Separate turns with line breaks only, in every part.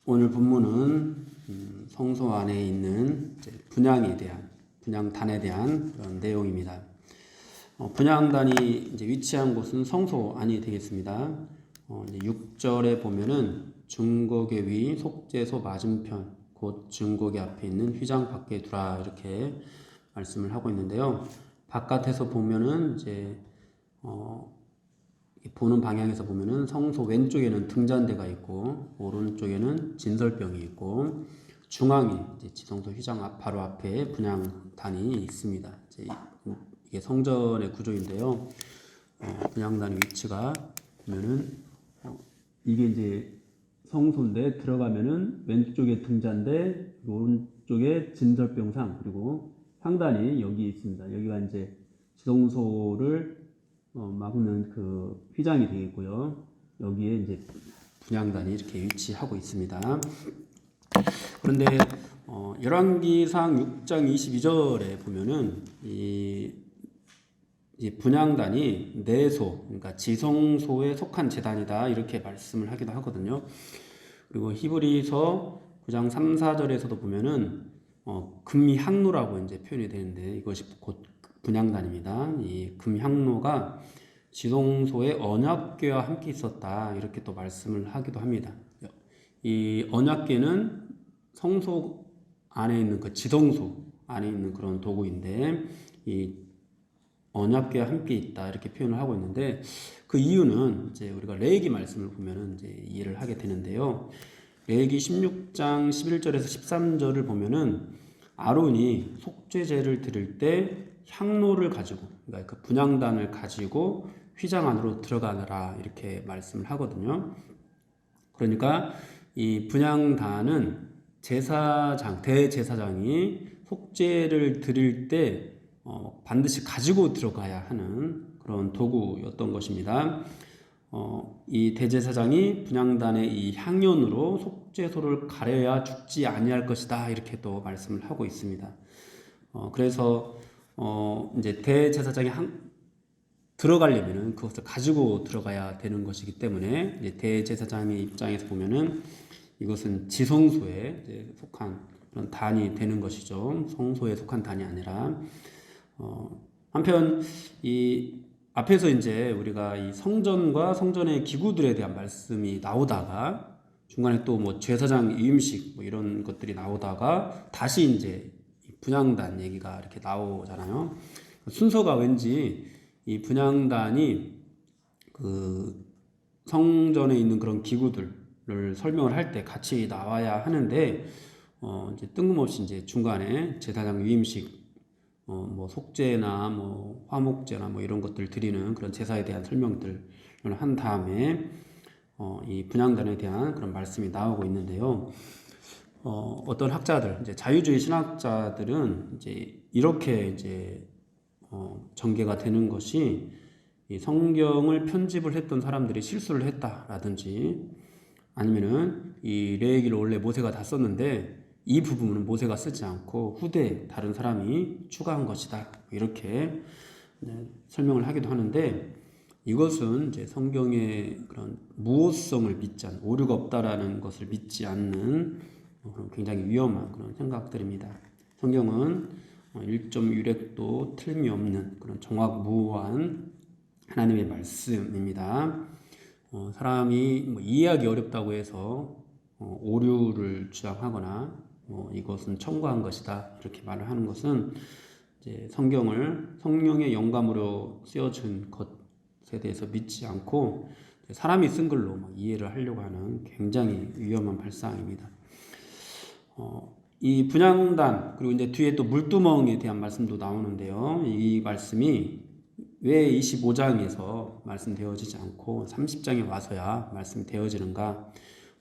오늘 본문은 성소 안에 있는 분향에 대한 분향단에 대한 그런 내용입니다. 분향단이 이제 위치한 곳은 성소 안이 되겠습니다. 이제 6절에 보면은 증거궤 위 속죄소 맞은편 곧 증거궤 앞에 있는 휘장 밖에 두라 이렇게 말씀을 하고 있는데요. 바깥에서 보면은 이제 보는 방향에서 보면은 성소 왼쪽에는 등잔대가 있고 오른쪽에는 진설병이 있고 중앙에 이제 지성소 휘장 바로 앞에 분향단이 있습니다. 이게 성전의 구조인데요. 분향단 위치가 보면은 이게 이제 성소인데 들어가면은 왼쪽에 등잔대, 오른쪽에 진설병상 그리고 향단이 여기 있습니다. 여기가 이제 지성소를 막는 그 휘장이 되겠고요. 여기에 이제 분향단이 이렇게 위치하고 있습니다. 그런데 열왕기상 6장 22절에 보면은 이 분향단이 내소, 그러니까 지성소에 속한 제단이다 이렇게 말씀을 하기도 하거든요. 그리고 히브리서 9장 3, 4절에서도 보면은 금향로라고 이제 표현이 되는데 이것이 곧 분향단입니다. 이 금향로가 지성소에 언약궤와 함께 있었다 이렇게 또 말씀을 하기도 합니다. 이 언약궤는 성소 안에 있는 그 지성소 안에 있는 그런 도구인데 이 언약궤와 함께 있다 이렇게 표현을 하고 있는데 그 이유는 이제 우리가 레위기 말씀을 보면은 이제 이해를 하게 되는데요. 레위기 16장 11절에서 13절을 보면은 아론이 속죄제를 드릴 때 향로를 가지고 그러니까 그 분향단을 가지고 휘장 안으로 들어가느라 이렇게 말씀을 하거든요. 그러니까 이 분향단은 대제사장이 속죄를 드릴 때 반드시 가지고 들어가야 하는 그런 도구였던 것입니다. 이 대제사장이 분향단의 이 향연으로 속죄소를 가려야 죽지 아니할 것이다 이렇게 또 말씀을 하고 있습니다. 그래서 이제 대제사장이 들어가려면은 그것을 가지고 들어가야 되는 것이기 때문에 이제 대제사장의 입장에서 보면은 이것은 지성소에 이제 속한 그런 단이 되는 것이죠. 성소에 속한 단이 아니라 한편 이 앞에서 이제 우리가 이 성전과 성전의 기구들에 대한 말씀이 나오다가 중간에 또 뭐 제사장 위임식 뭐 이런 것들이 나오다가 다시 이제 분향단 얘기가 이렇게 나오잖아요. 순서가 왠지 이 분향단이 그 성전에 있는 그런 기구들을 설명을 할 때 같이 나와야 하는데 이제 뜬금없이 이제 중간에 제사장 위임식 뭐 속죄나 뭐 화목제나 뭐 이런 것들 드리는 그런 제사에 대한 설명들을 한 다음에 이 분향단에 대한 그런 말씀이 나오고 있는데요. 어떤 학자들, 이제 자유주의 신학자들은 이제 이렇게 이제 전개가 되는 것이 이 성경을 편집을 했던 사람들이 실수를 했다라든지 아니면은 이 레위기를 원래 모세가 다 썼는데 이 부분은 모세가 쓰지 않고 후대 다른 사람이 추가한 것이다 이렇게 설명을 하기도 하는데 이것은 이제 성경의 그런 무오성을 믿지 않는 오류가 없다라는 것을 믿지 않는 그런 굉장히 위험한 그런 생각들입니다. 성경은 일점 유력도 틀림이 없는 그런 정확무오한 하나님의 말씀입니다. 사람이 뭐 이해하기 어렵다고 해서 오류를 주장하거나 이것은 첨가한 것이다 이렇게 말을 하는 것은 이제 성경을 성령의 영감으로 쓰여진 것에 대해서 믿지 않고 사람이 쓴 글로 이해를 하려고 하는 굉장히 위험한 발상입니다. 이 분향단 그리고 이제 뒤에 또 물두멍에 대한 말씀도 나오는데요. 이 말씀이 왜 25장에서 말씀되어지지 않고 30장에 와서야 말씀되어지는가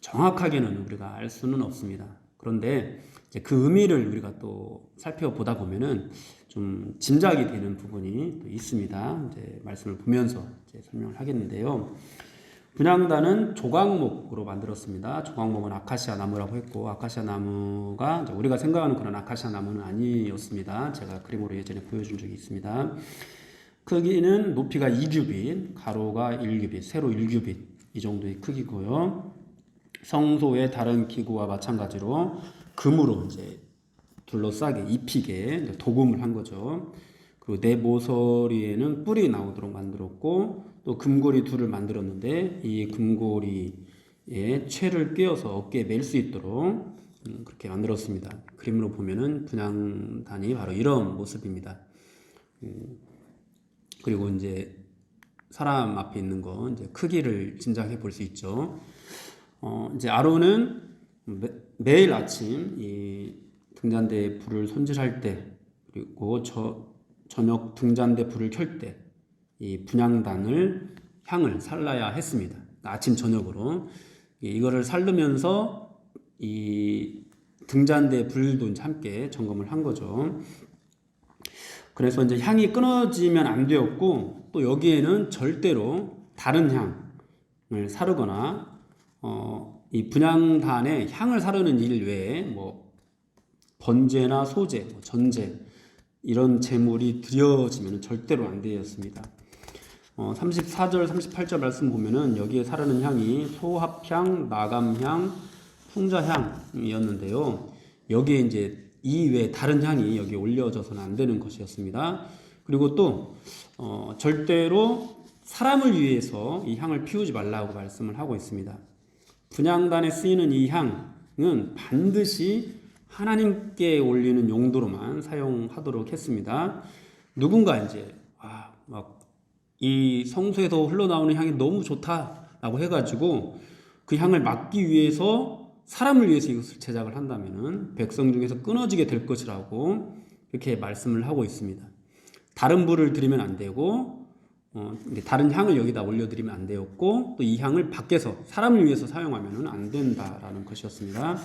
정확하게는 우리가 알 수는 없습니다. 그런데 이제 그 의미를 우리가 또 살펴보다 보면은 좀 짐작이 되는 부분이 또 있습니다. 이제 말씀을 보면서 이제 설명을 하겠는데요. 분향단은 조각목으로 만들었습니다. 조각목은 아카시아 나무라고 했고 아카시아 나무가 우리가 생각하는 그런 아카시아 나무는 아니었습니다. 제가 그림으로 예전에 보여준 적이 있습니다. 크기는 높이가 2규빗, 가로가 1규빗, 세로 1규빗 이 정도의 크기고요. 성소의 다른 기구와 마찬가지로 금으로 이제 둘러싸게 입히게 도금을 한 거죠. 그리고 내 모서리에는 뿔이 나오도록 만들었고 또 금고리 둘을 만들었는데 이 금고리에 채를 꿰어서 어깨에 맬 수 있도록 그렇게 만들었습니다. 그림으로 보면은 분향단이 바로 이런 모습입니다. 그리고 이제 사람 앞에 있는 거 이제 크기를 짐작해 볼 수 있죠. 이제 아론은 매일 아침 이 등잔대에 불을 손질할 때 그리고 저녁 등잔대 불을 켤 때 이 분향단을 향을 살라야 했습니다. 아침 저녁으로 이거를 살르면서 이 등잔대 불도 이제 함께 점검을 한 거죠. 그래서 이제 향이 끊어지면 안 되었고 또 여기에는 절대로 다른 향을 사르거나 이 분향단에 향을 사르는 일 외에 뭐 번제나 소제, 전제 이런 제물이 드려지면 절대로 안 되었습니다. 34절, 38절 말씀 보면은 여기에 사르는 향이 소합향, 나감향, 풍자향이었는데요. 여기에 이제 이 외에 다른 향이 여기에 올려져서는 안 되는 것이었습니다. 그리고 또 절대로 사람을 위해서 이 향을 피우지 말라고 말씀을 하고 있습니다. 분향단에 쓰이는 이 향은 반드시 하나님께 올리는 용도로만 사용하도록 했습니다. 누군가 이제 막 이 성소에서 흘러나오는 향이 너무 좋다라고 해가지고 그 향을 막기 위해서 사람을 위해서 이것을 제작을 한다면은 백성 중에서 끊어지게 될 것이라고 이렇게 말씀을 하고 있습니다. 다른 불을 드리면 안 되고 다른 향을 여기다 올려드리면 안 되었고 또 이 향을 밖에서 사람을 위해서 사용하면은 안 된다라는 것이었습니다.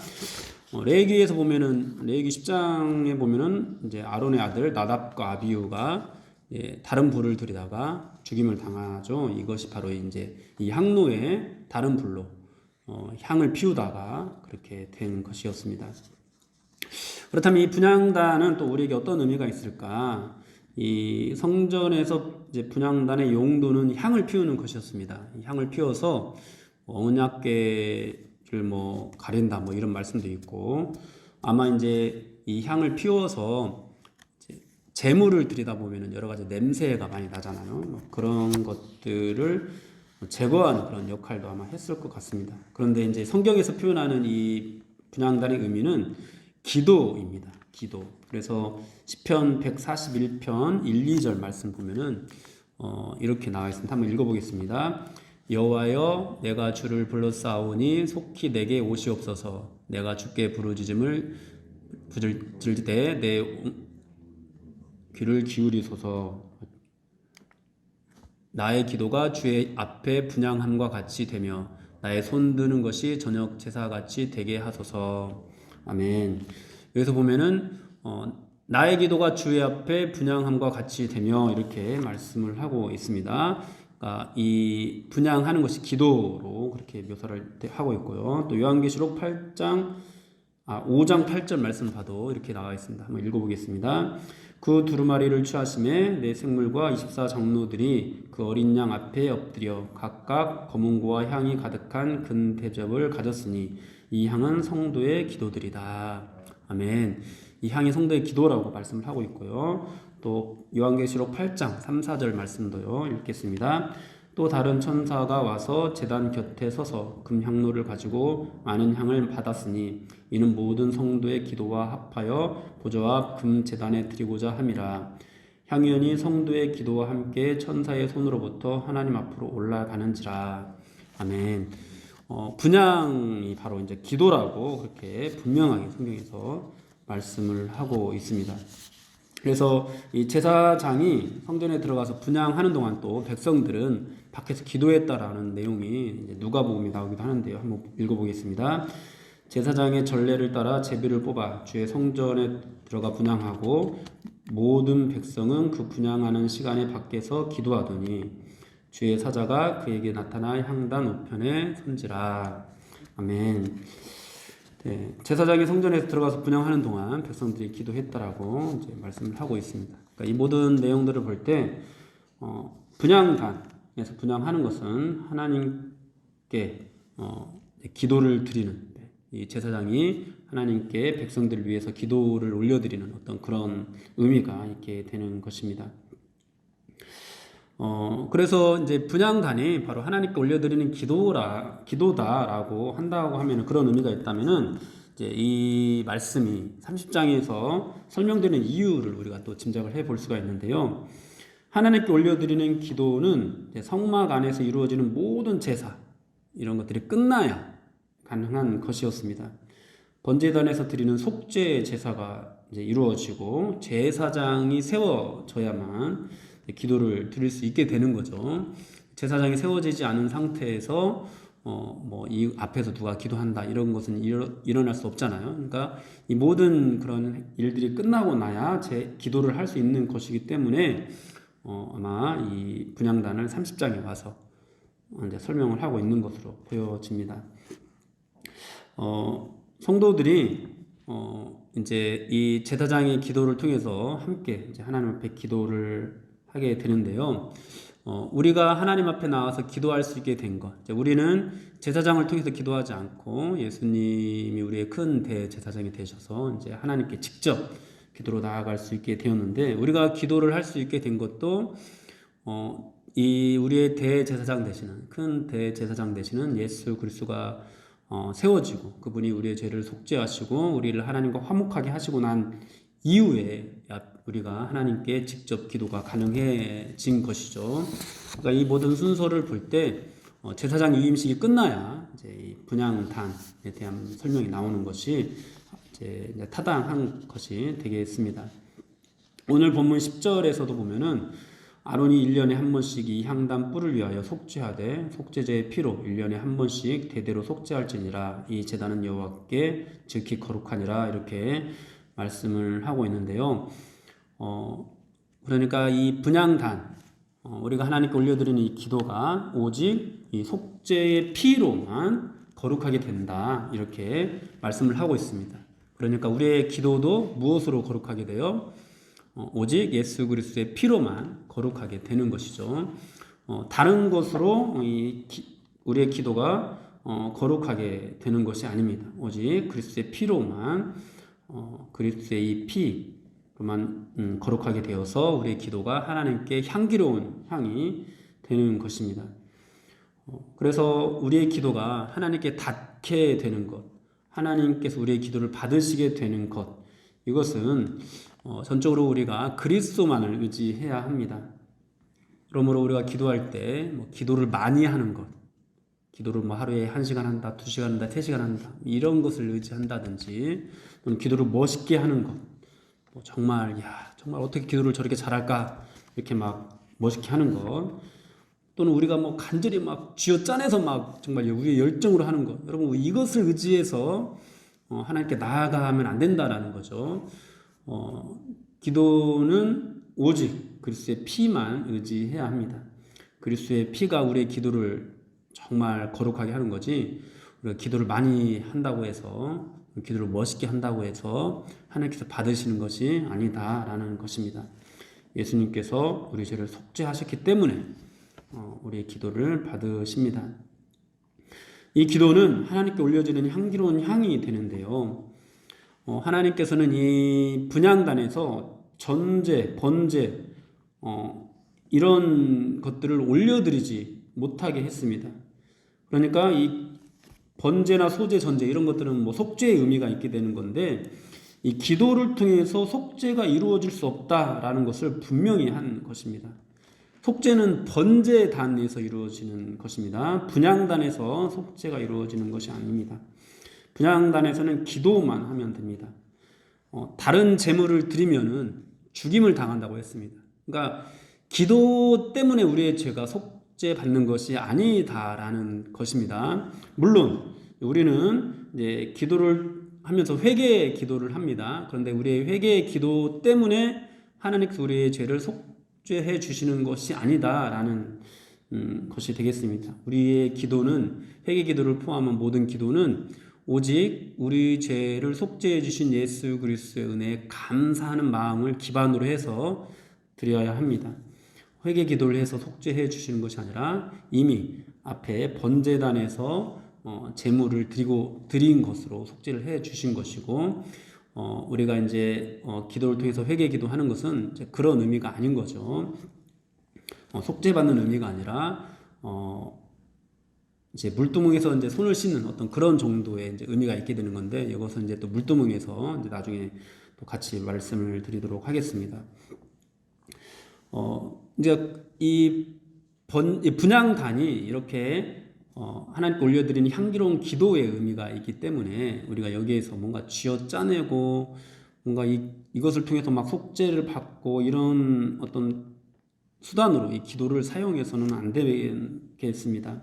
레위기에서 보면은 레위기 10장에 보면은 이제 아론의 아들 나답과 아비후가 다른 불을 들이다가 죽임을 당하죠. 이것이 바로 이제 이 향로에 다른 불로 향을 피우다가 그렇게 된 것이었습니다. 그렇다면 이 분향단은 또 우리에게 어떤 의미가 있을까? 이 성전에서 이제 분향단의 용도는 향을 피우는 것이었습니다. 향을 피워서 언약궤를 뭐 가린다 뭐 이런 말씀도 있고 아마 이제 이 향을 피워서 재물을 드리다 보면은 여러 가지 냄새가 많이 나잖아요. 그런 것들을 제거하는 그런 역할도 아마 했을 것 같습니다. 그런데 이제 성경에서 표현하는 이 분향단의 의미는 기도입니다. 기도. 그래서 시편 141편 1, 2절 말씀 보면은 이렇게 나와 있습니다. 한번 읽어보겠습니다. 여호와여 내가 주를 불러싸오니 속히 내게 오시옵소서. 내가 주께 부르짖음을 부르짖되 내 귀를 기울이소서. 나의 기도가 주의 앞에 분향함과 같이 되며 나의 손 드는 것이 저녁 제사같이 되게 하소서. 아멘. 여기서 보면은 나의 기도가 주의 앞에 분향함과 같이 되며 이렇게 말씀을 하고 있습니다. 그러니까 이 분향하는 것이 기도로 그렇게 묘사를 하고 있고요. 또 요한계시록 5장 8절 말씀 봐도 이렇게 나와 있습니다. 한번 읽어보겠습니다. 그 두루마리를 취하심에 내 생물과 24장로들이 그 어린 양 앞에 엎드려 각각 검은고와 향이 가득한 큰 대접을 가졌으니 이 향은 성도의 기도들이다. 아멘. 이 향이 성도의 기도라고 말씀을 하고 있고요. 또 요한계시록 8장 3, 4절 말씀도요. 읽겠습니다. 또 다른 천사가 와서 제단 곁에 서서 금향로를 가지고 많은 향을 받았으니 이는 모든 성도의 기도와 합하여 보좌 앞 금제단에 드리고자 함이라. 향연이 성도의 기도와 함께 천사의 손으로부터 하나님 앞으로 올라가는지라. 아멘. 분향이 바로 이제 기도라고 그렇게 분명하게 성경에서 말씀을 하고 있습니다. 그래서 이 제사장이 성전에 들어가서 분향하는 동안 또 백성들은 밖에서 기도했다라는 내용이 이제 누가복음에 나오기도 하는데요. 한번 읽어보겠습니다. 제사장의 전례를 따라 제비를 뽑아 주의 성전에 들어가 분향하고 모든 백성은 그 분향하는 시간에 밖에서 기도하더니 주의 사자가 그에게 나타나 향단 우편에 선지라. 아멘. 네, 제사장이 성전에 들어가서 분향하는 동안 백성들이 기도했다라고 이제 말씀을 하고 있습니다. 그러니까 이 모든 내용들을 볼 때 분향단에서 분향하는 것은 하나님께 기도를 드리는, 이 제사장이 하나님께 백성들을 위해서 기도를 올려드리는 어떤 그런 의미가 있게 되는 것입니다. 그래서 이제 분향단이 바로 하나님께 올려드리는 기도다라고 한다고 하면 그런 의미가 있다면은 이제 이 말씀이 30장에서 설명되는 이유를 우리가 또 짐작을 해 볼 수가 있는데요. 하나님께 올려드리는 기도는 성막 안에서 이루어지는 모든 제사, 이런 것들이 끝나야 가능한 것이었습니다. 번제단에서 드리는 속죄 제사가 이제 이루어지고 제사장이 세워져야만 기도를 드릴 수 있게 되는 거죠. 제사장이 세워지지 않은 상태에서 뭐 이 앞에서 누가 기도한다 이런 것은 일어날 수 없잖아요. 그러니까 이 모든 그런 일들이 끝나고 나야 기도를 할 수 있는 것이기 때문에 아마 이 분향단을 30장에 와서 이제 설명을 하고 있는 것으로 보여집니다. 성도들이 이제 이 제사장의 기도를 통해서 함께 이제 하나님 앞에 기도를 하게 되는데요. 우리가 하나님 앞에 나와서 기도할 수 있게 된 것. 우리는 제사장을 통해서 기도하지 않고 예수님이 우리의 큰 대제사장이 되셔서 이제 하나님께 직접 기도로 나아갈 수 있게 되었는데, 우리가 기도를 할 수 있게 된 것도 이 우리의 대제사장 되시는 큰 대제사장 되시는 예수 그리스도가 세워지고 그분이 우리의 죄를 속죄하시고 우리를 하나님과 화목하게 하시고 난 이후에 우리가 하나님께 직접 기도가 가능해진 것이죠. 그러니까 이 모든 순서를 볼 때 제사장 위임식이 끝나야 이제 이 분향단에 대한 설명이 나오는 것이 이제 타당한 것이 되겠습니다. 오늘 본문 10절에서도 보면은 아론이 1년에 한 번씩 이 향단 뿔을 위하여 속죄하되 속죄제의 피로 1년에 한 번씩 대대로 속죄할지니라. 이 제단은 여호와께 즉히 거룩하니라. 이렇게 말씀을 하고 있는데요. 그러니까 이 분향단, 우리가 하나님께 올려드리는 이 기도가 오직 이 속죄의 피로만 거룩하게 된다. 이렇게 말씀을 하고 있습니다. 그러니까 우리의 기도도 무엇으로 거룩하게 돼요? 오직 예수 그리스도의 피로만 거룩하게 되는 것이죠. 다른 것으로 우리의 기도가 거룩하게 되는 것이 아닙니다. 오직 그리스도의 피로만, 그리스도의 이 피로만 거룩하게 되어서 우리의 기도가 하나님께 향기로운 향이 되는 것입니다. 그래서 우리의 기도가 하나님께 닿게 되는 것, 하나님께서 우리의 기도를 받으시게 되는 것, 이것은 전적으로 우리가 그리스도만을 의지해야 합니다. 그러므로 우리가 기도할 때 기도를 많이 하는 것, 기도를 하루에 1시간 한다, 2시간 한다, 3시간 한다, 이런 것을 의지한다든지, 또는 기도를 멋있게 하는 것, 정말 어떻게 기도를 저렇게 잘할까, 이렇게 멋있게 하는 것, 또는 우리가 간절히 쥐어짜내서 정말 우리의 열정으로 하는 것, 여러분 이것을 의지해서 하나님께 나아가면 안 된다라는 거죠. 기도는 오직 그리스도의 피만 의지해야 합니다. 그리스도의 피가 우리의 기도를 정말 거룩하게 하는 거지, 우리가 기도를 많이 한다고 해서, 기도를 멋있게 한다고 해서 하나님께서 받으시는 것이 아니다라는 것입니다. 예수님께서 우리 죄를 속죄하셨기 때문에 우리의 기도를 받으십니다. 이 기도는 하나님께 올려지는 향기로운 향이 되는데요. 하나님께서는 이 분향단에서 전제, 번제, 이런 것들을 올려드리지 못하게 했습니다. 그러니까 이 번제나 소제, 전제 이런 것들은 속죄의 의미가 있게 되는 건데, 이 기도를 통해서 속죄가 이루어질 수 없다라는 것을 분명히 한 것입니다. 속죄는 번제단에서 이루어지는 것입니다. 분향단에서 속죄가 이루어지는 것이 아닙니다. 분향단에서는 기도만 하면 됩니다. 다른 제물을 드리면은 죽임을 당한다고 했습니다. 그러니까 기도 때문에 우리의 죄가 속죄받는 것이 아니다라는 것입니다. 물론 우리는 이제 기도를 하면서 회개의 기도를 합니다. 그런데 우리의 회개의 기도 때문에 하나님께서 우리의 죄를 속죄해 주시는 것이 아니다라는 것이 되겠습니다. 우리의 기도는, 회개 기도를 포함한 모든 기도는 오직 우리 죄를 속죄해 주신 예수 그리스도의 은혜에 감사하는 마음을 기반으로 해서 드려야 합니다. 회개 기도를 해서 속죄해 주시는 것이 아니라 이미 앞에 번제단에서 제물을 드린 것으로 속죄를 해 주신 것이고, 우리가 이제 기도를 통해서 회개 기도하는 것은 이제 그런 의미가 아닌 거죠. 속죄받는 의미가 아니라 이제 물두멍에서 이제 손을 씻는 어떤 그런 정도의 이제 의미가 있게 되는 건데, 이것은 이제 또 물두멍에서 이제 나중에 또 같이 말씀을 드리도록 하겠습니다. 이제 이 분향단이 이렇게 하나님께 올려드리는 향기로운 기도의 의미가 있기 때문에 우리가 여기에서 뭔가 쥐어짜내고 뭔가 이것을 통해서 막 속죄를 받고 이런 어떤 수단으로 이 기도를 사용해서는 안 되겠습니다.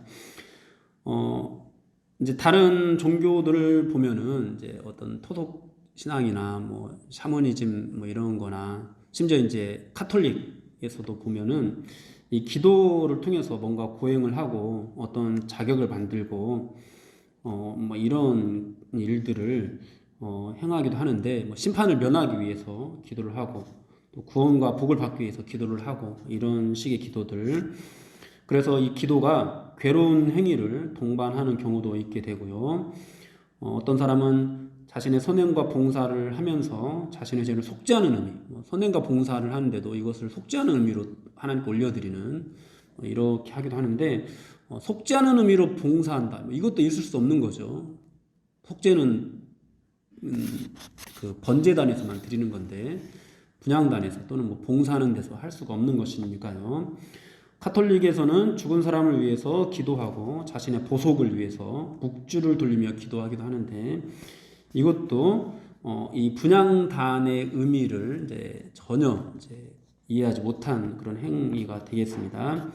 이제 다른 종교들을 보면은 이제 어떤 토속 신앙이나 뭐 샤머니즘 뭐 이런 거나 심지어 이제 카톨릭에서도 보면은 이 기도를 통해서 뭔가 고행을 하고 어떤 자격을 만들고 뭐 이런 일들을 행하기도 하는데, 뭐 심판을 면하기 위해서 기도를 하고 또 구원과 복을 받기 위해서 기도를 하고 이런 식의 기도들, 그래서 이 기도가 괴로운 행위를 동반하는 경우도 있게 되고요. 어떤 사람은 자신의 선행과 봉사를 하면서 자신의 죄를 속죄하는 의미, 선행과 봉사를 하는데도 이것을 속죄하는 의미로 하나님께 올려드리는 이렇게 하기도 하는데, 속죄하는 의미로 봉사한다, 이것도 있을 수 없는 거죠. 속죄는 그 번제단에서만 드리는 건데 분향단에서 또는 뭐 봉사하는 데서 할 수가 없는 것이니까요. 카톨릭에서는 죽은 사람을 위해서 기도하고 자신의 보속을 위해서 묵주를 돌리며 기도하기도 하는데, 이것도 이 분향단의 의미를 이제 전혀 이제 이해하지 못한 그런 행위가 되겠습니다.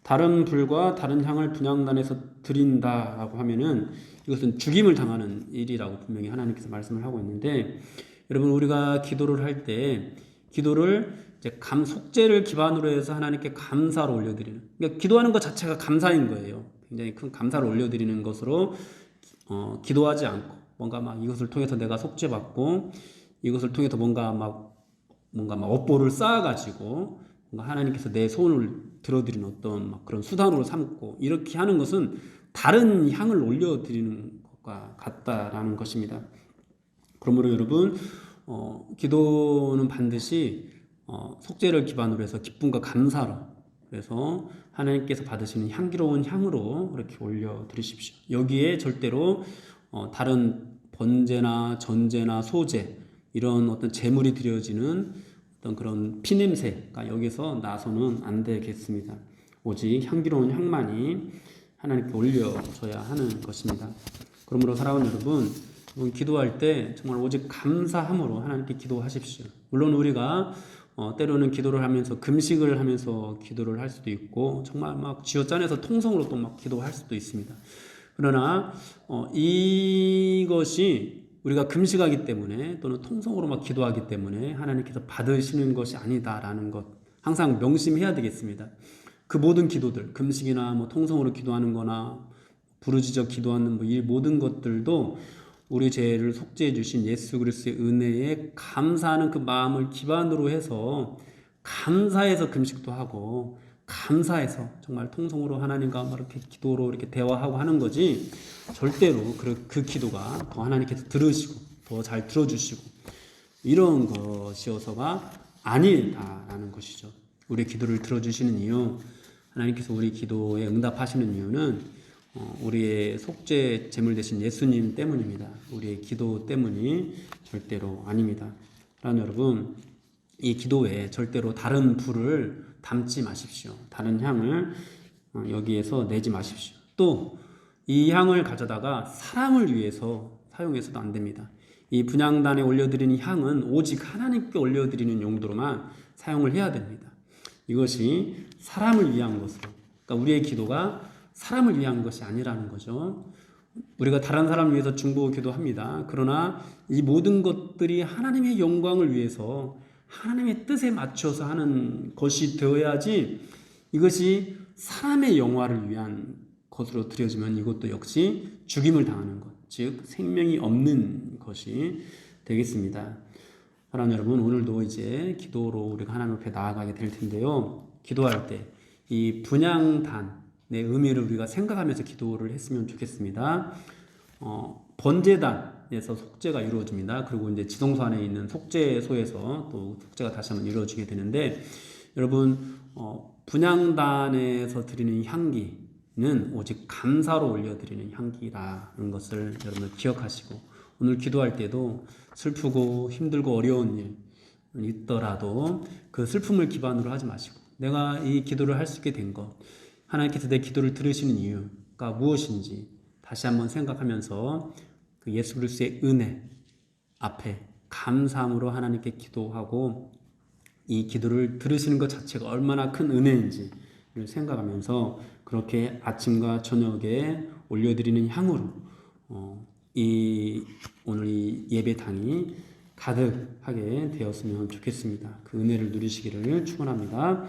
다른 불과 다른 향을 분향단에서 드린다라고 하면은 이것은 죽임을 당하는 일이라고 분명히 하나님께서 말씀을 하고 있는데, 여러분 우리가 기도를 할 때 기도를 이제 속죄를 기반으로 해서 하나님께 감사를 올려드리는, 그러니까 기도하는 것 자체가 감사인 거예요. 굉장히 큰 감사를 올려드리는 것으로 기도하지 않고 뭔가 막 이것을 통해서 내가 속죄받고 이것을 통해서 뭔가 막 업보를 쌓아가지고 뭔가 하나님께서 내 소원을 들어드리는 어떤 막 그런 수단으로 삼고 이렇게 하는 것은 다른 향을 올려드리는 것과 같다라는 것입니다. 그러므로 여러분 기도는 반드시 속죄를 기반으로 해서 기쁨과 감사로, 그래서 하나님께서 받으시는 향기로운 향으로 이렇게 올려드리십시오. 여기에 절대로 다른 번제나 전제나 소제 이런 어떤 제물이 드려지는 어떤 그런 피냄새가 여기서 나서는 안 되겠습니다. 오직 향기로운 향만이 하나님께 올려져야 하는 것입니다. 그러므로 사랑하는 여러분, 기도할 때 정말 오직 감사함으로 하나님께 기도하십시오. 물론 우리가 때로는 기도를 하면서 금식을 하면서 기도를 할 수도 있고 정말 막 쥐어짜내서 통성으로 또 막 기도할 수도 있습니다. 그러나 이것이 우리가 금식하기 때문에 또는 통성으로 막 기도하기 때문에 하나님께서 받으시는 것이 아니다라는 것 항상 명심해야 되겠습니다. 그 모든 기도들, 금식이나 뭐 통성으로 기도하는 거나 부르짖어 기도하는 뭐 이 모든 것들도 우리 죄를 속죄해 주신 예수 그리스도의 은혜에 감사하는 그 마음을 기반으로 해서 감사해서 금식도 하고 감사해서 정말 통성으로 하나님과 이렇게 기도로 이렇게 대화하고 하는 거지, 절대로 그 기도가 더 하나님께서 들으시고 더 잘 들어주시고 이런 것이어서가 아니다라는 것이죠. 우리 기도를 들어주시는 이유, 하나님께서 우리 기도에 응답하시는 이유는 우리의 속죄 제물 되신 예수님 때문입니다. 우리의 기도 때문이 절대로 아닙니다. 그러나 여러분, 이 기도에 절대로 다른 불을 담지 마십시오. 다른 향을 여기에서 내지 마십시오. 또 이 향을 가져다가 사람을 위해서 사용해서도 안 됩니다. 이 분향단에 올려드리는 향은 오직 하나님께 올려드리는 용도로만 사용을 해야 됩니다. 이것이 사람을 위한 것으로, 그러니까 우리의 기도가 사람을 위한 것이 아니라는 거죠. 우리가 다른 사람을 위해서 중보 기도합니다. 그러나 이 모든 것들이 하나님의 영광을 위해서 하나님의 뜻에 맞춰서 하는 것이 되어야지, 이것이 사람의 영화를 위한 것으로 드려지면 이것도 역시 죽임을 당하는 것, 즉 생명이 없는 것이 되겠습니다. 사랑하는 여러분, 오늘도 이제 기도로 우리가 하나님 앞에 나아가게 될 텐데요. 기도할 때 이 분향단, 의미를 우리가 생각하면서 기도를 했으면 좋겠습니다. 번제단에서 속죄가 이루어집니다. 그리고 이제 지성소 안에 있는 속죄소에서 또 속죄가 다시 한번 이루어지게 되는데, 여러분 분향단에서 드리는 향기는 오직 감사로 올려드리는 향기라는 것을 여러분 기억하시고, 오늘 기도할 때도 슬프고 힘들고 어려운 일 있더라도 그 슬픔을 기반으로 하지 마시고, 내가 이 기도를 할 수 있게 된 것, 하나님께서 내 기도를 들으시는 이유가 무엇인지 다시 한번 생각하면서 그 예수 그리스도의 은혜 앞에 감사함으로 하나님께 기도하고, 이 기도를 들으시는 것 자체가 얼마나 큰 은혜인지를 생각하면서 그렇게 아침과 저녁에 올려드리는 향으로 오늘 이 예배당이 가득하게 되었으면 좋겠습니다. 그 은혜를 누리시기를 축원합니다.